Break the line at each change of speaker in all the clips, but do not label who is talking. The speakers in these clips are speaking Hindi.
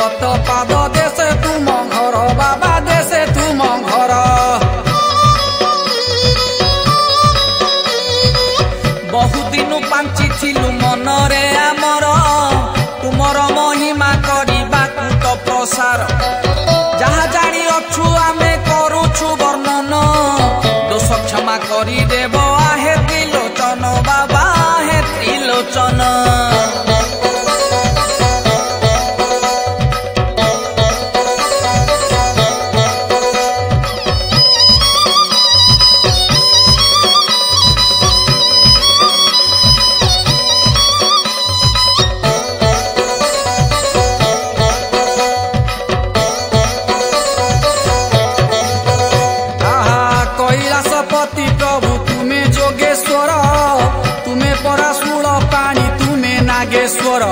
पर्वत पाद देशे तुम घर बाबा देशे तुम घर बहुदिन पांची थिलु मनरे आमर तुमर महिमा करबा तो प्रसार जहा जानी अछु आमे करूछु वर्णन दोष क्षमा करी देव आहे त्रिलोचन बाबा आहे त्रिलोचन कैलाशपति प्रभु तुम्हें जोगेश्वर तुम्हें पराशूल पाणी तुम्हें नागेश्वर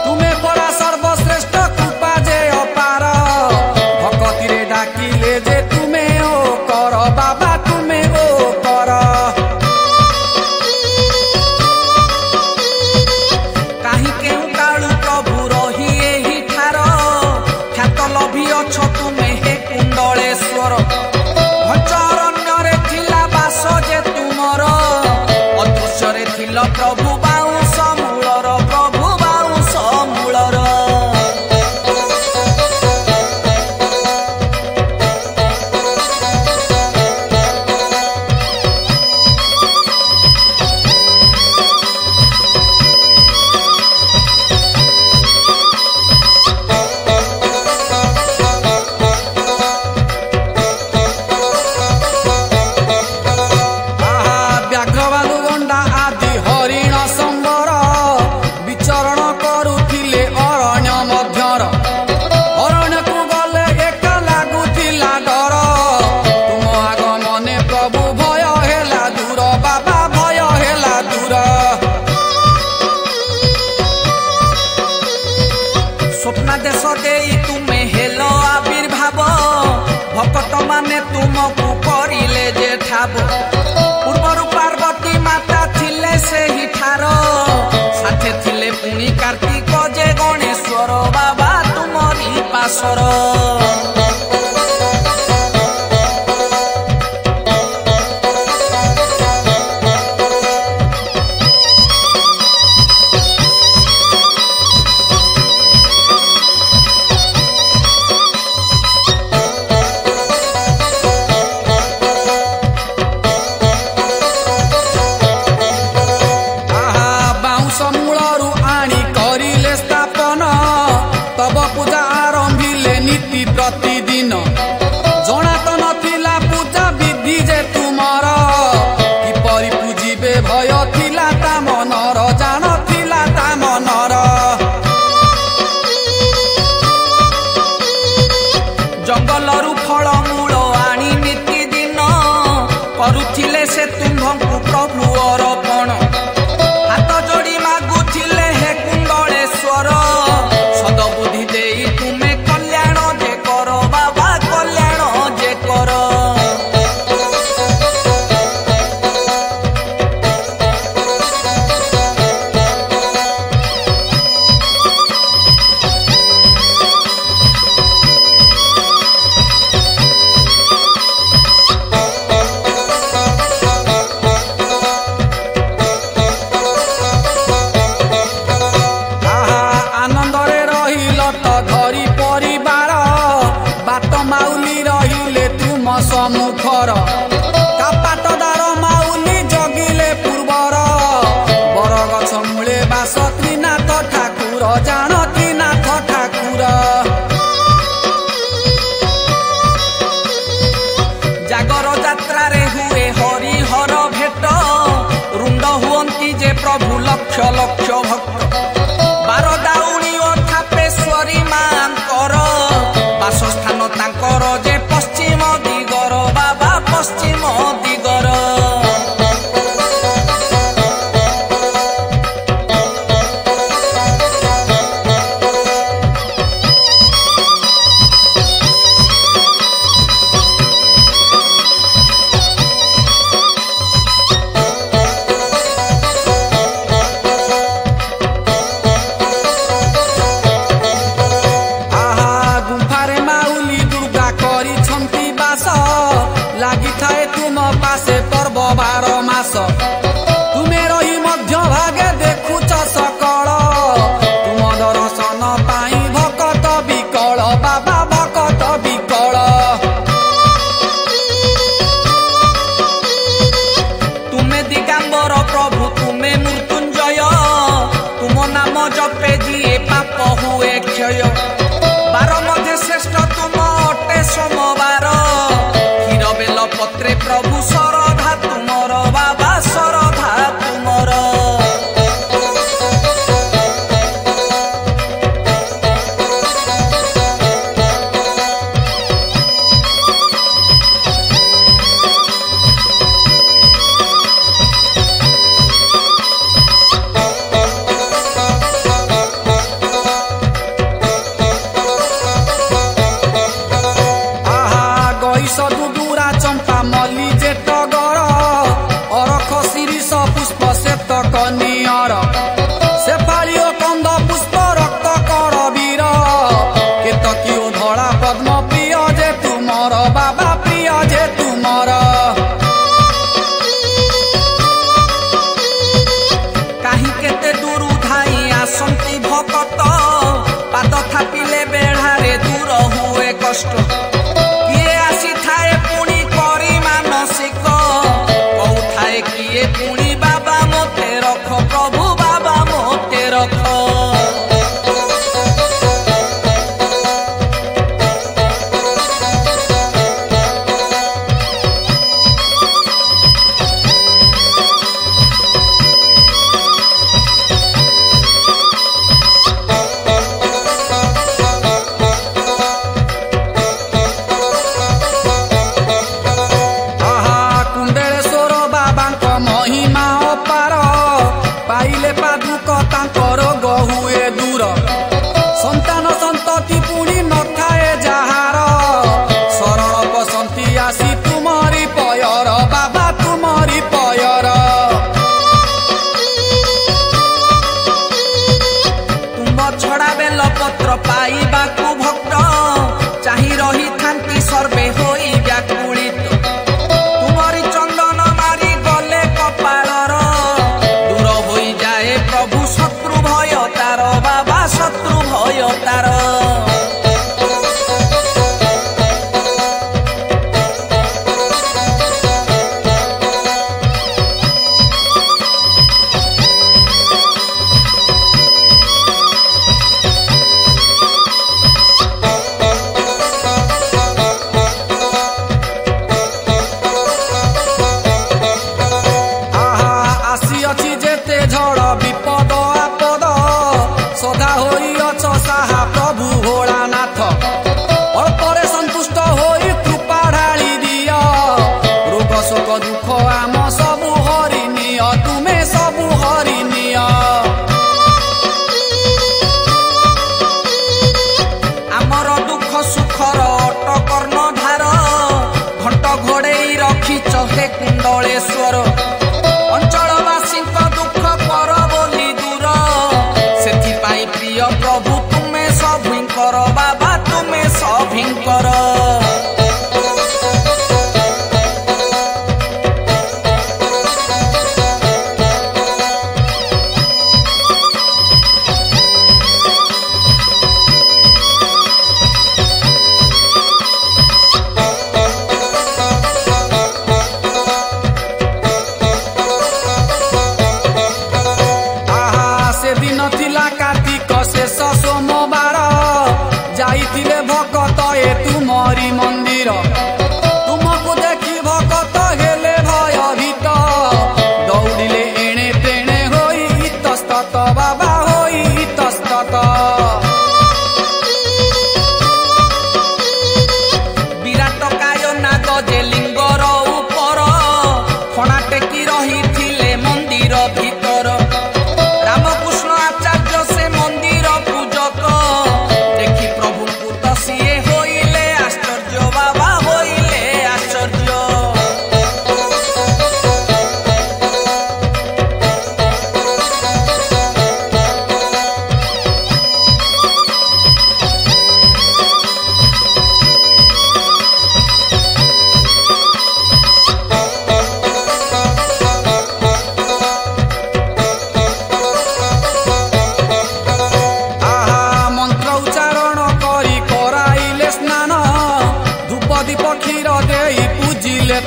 तुम्हें परा सर्वश्रेष्ठ कृपा जे अपार भक्ति रे डाकिले जे तुम्हें ओ कर बाबा तुम्हें ओ कर कहीं केउ कालू प्रभु रही एही ठार ख्यात लभी अछ तुम्हें हे कुंडलेश्वर प्रभु बाउंस मूलर प्रभु बाउंस मूलर व्याघ्रबालु गंडा आदि हरिण संबर विचरण करुथिले अरण्य मध्यर अरण्य को गले एक लागुथिला डर तुम आगमने प्रभु भय हेला दूर बाबा भय हेला दूर स्वप्न देश देई तुमे हेलो आविर्भाव भक्त माने तुमको करिले जे ठाब पूर्वर पार्वती माता थिले से ही ठार साथे थिले पुणी कार्तिक जे गणेश्वर बाबा तुमरी पासर मूलरू आनी करिले स्थापन तब पूजा आरंभिले नीति प्रतिदिन जना तो नथिला पूजा विधि जे तुमर किपरि पूजिबे भय थिला ता मनर जान थिला ता मनर जंगलरू फल मूल आनी नीति दिन करुथिले से तुम्भंकु प्रभु अर्पण हाथ जोड़ी मागुथिले हे कुंडलेश्वर सदबुद्धि देई तुमे कल्याण जे कर बाबा कल्याण जे कर धरी परिवार बात माउली रहिले तुम सम्मुखर कापाटदार माउली जगिले पूर्वर बरगछ मूले बास त्रिनाथ ठाकुर जान त्रिनाथ ठाकुर जागर यात्रा रे हुए हरिहर भेट रुंड हुअंती जे प्रभु लक्ष लक्ष भक्त बारदाउणी थापेश्वरी मांकर बासस्थान तांकर जे पश्चिम दिगर बाबा जय बार मध्य श्रेष्ठ तुम अटे सोमवार क्षीर बेल पत्रे प्रभु सरधा तुमर बाबा सरधा तुमर
दुदुरा चंपा मल्ली जेट गर अरख शिरीष पुष्प श्वेत कनियर शेफालिओ कंद पुष्प रक्त कर वीर केतकीओ धड़ा पद्म प्रिय जे तुमर बाबा प्रिय जे तुमर
कहीं केते दूर धाई आसंती भकत पाद थापिले बेढ़ारे दूर हुए कष्ट किए पुणी बाबा मोते रख प्रभु बाबा मोते रख
महिमा अपार पाइले पादुक तांकर गहुए दूर संतान संतति पुणी नथाए जहार शरण बसंती आसी तुमरी पयर बाबा तुमरी पयर
तुम छड़ा बेल पत्र पाइबाकु भक्त चाहि रही थांती सर्वे होई व्याकुलित प्रभु शत्रु भय तार बाबा शत्रु भय तार
आसी अछि जेते झड़ विपद आपद सदा होई अछ साहा प्रभु भोलानाथ अल्परे संतुष्ट होई कृपा ढाली दिया रोग शोक दुख आम सबु हरि निय तुमे सबु हरि निय
आमर दुख सुखर अटकर्ण धार घंट घोड़ेई रखिच हे कुंडलेश्वर अंचलवासी दुख कर बोली दूर से प्रिय प्रभु तुम्हें सभिंकर बाबा तुम्हें सभिंकर
दिन थिला कार्तिक शेष सोमवार जाइथिले भकत ए तुमरी मंदिर तुमको देखी भकत हेले भयभीत दौड़िले एणे तेणे होई इतस्तत बाबा होई इतस्तत
विराट काय नाग जे लिंगर ऊपर फणा टेकी रही मंदिर भीतर रामकृष्ण आचार्य से मंदिर पूजक देखी प्रभु को तो सीए होइले आश्चर्य बाबा होइले आश्चर्य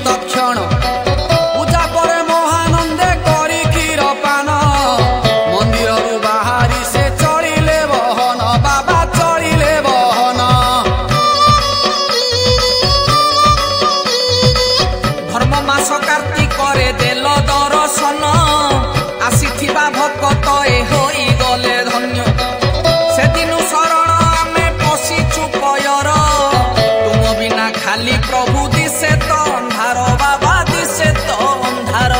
तक्षण पूजा पर महानंदे करी क्षीर पान मंदिर बाहरी से चढ़िले बहन बाबा चढ़
खाली प्रभु दिसे तो अंधार बाबा दिसे तो अंधार।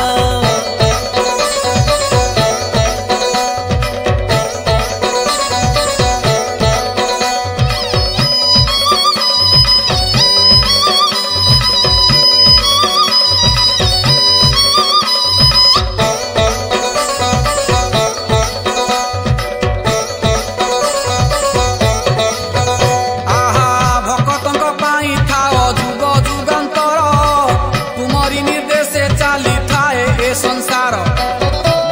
संसार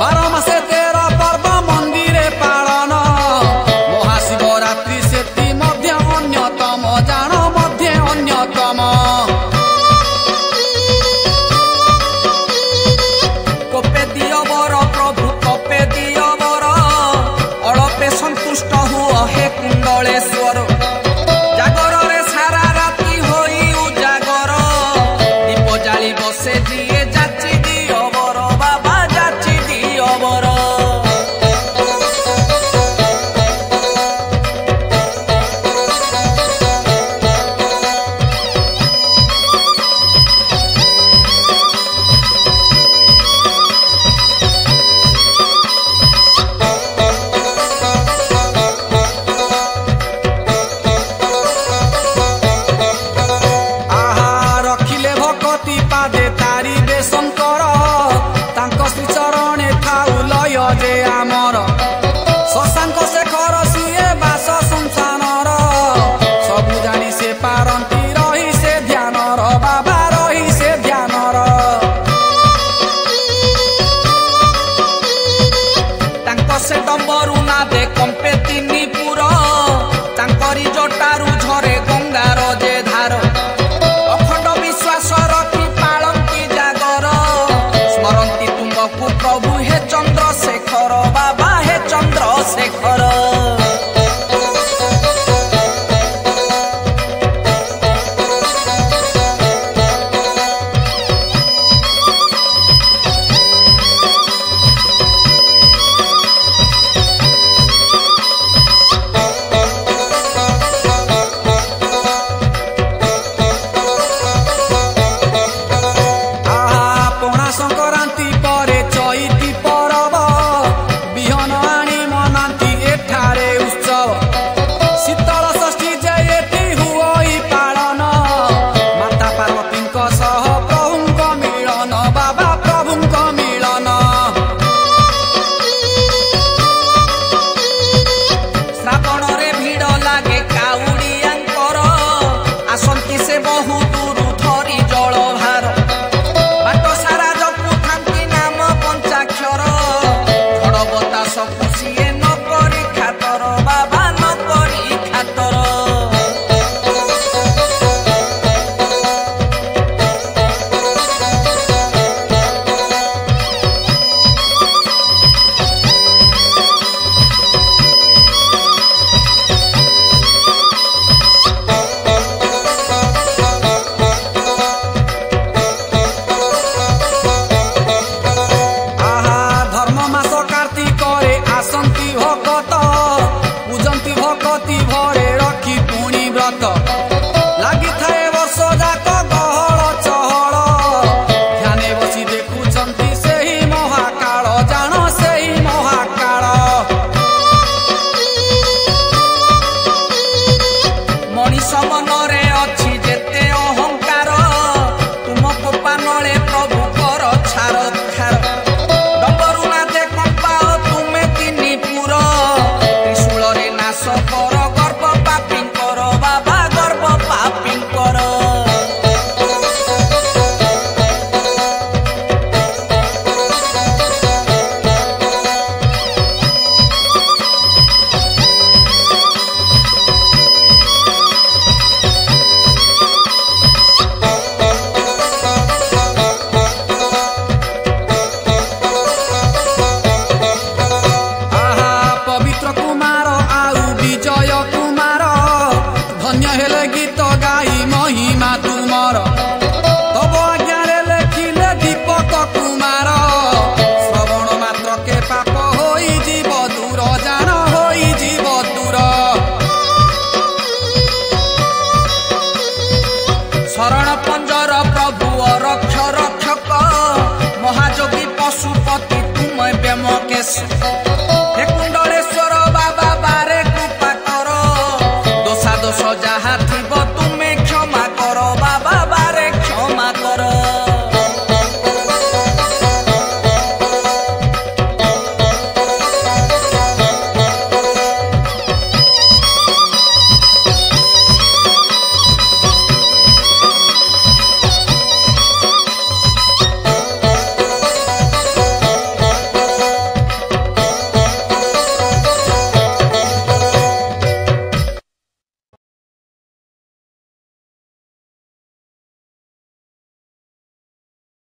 12 मासे 13 पर्व मंदिरे पालन महाशिवरात्रि सेति मध्य अन्यतम जान मध्य अन्यतम।
कोपे दियो बर प्रभु कोपे दियो बर अल्पे संतुष्ट हुओ हे कुंडलेश्वर। जागर रे सारा राति होई उजागर दीप जाली बसे दिए जाची दियो बर बाबा जाची दियो बर।
पादे तारी शंकर तांको श्री चरणे थाउ लय जे आमर शशांक शेखर सिए बास संसानर सबु जानी से पारंती रही से ध्यानर बाबा रही से ध्यानर।
तांको से डंबरू ना दे कंपे तिनी पुर तांकरी जटारू झरे गंगार जे धार। अखंड विश्वास रखी पालंती जागर स्मरंती तुमको प्रभु हे चंद्रशेखर बाबा हे चंद्रशेखर।
संक्रांति परे चैती परब बिहन आनी मनांती एठारे उत्सव शीतल षष्ठी जयती हुई पालन माता पार्वती सह प्रभुंक मिलन बाबा प्रभुंक मिलन।
श्रावण रे भीड़ लागे काउड़ियांकर आसंती से बहु दूर धरी जल भार बाट सारा खुशिए न करी खातर बाबा न करी खातर।
आसंती भगत पूजंती भगती भरे रखी पुणी व्रत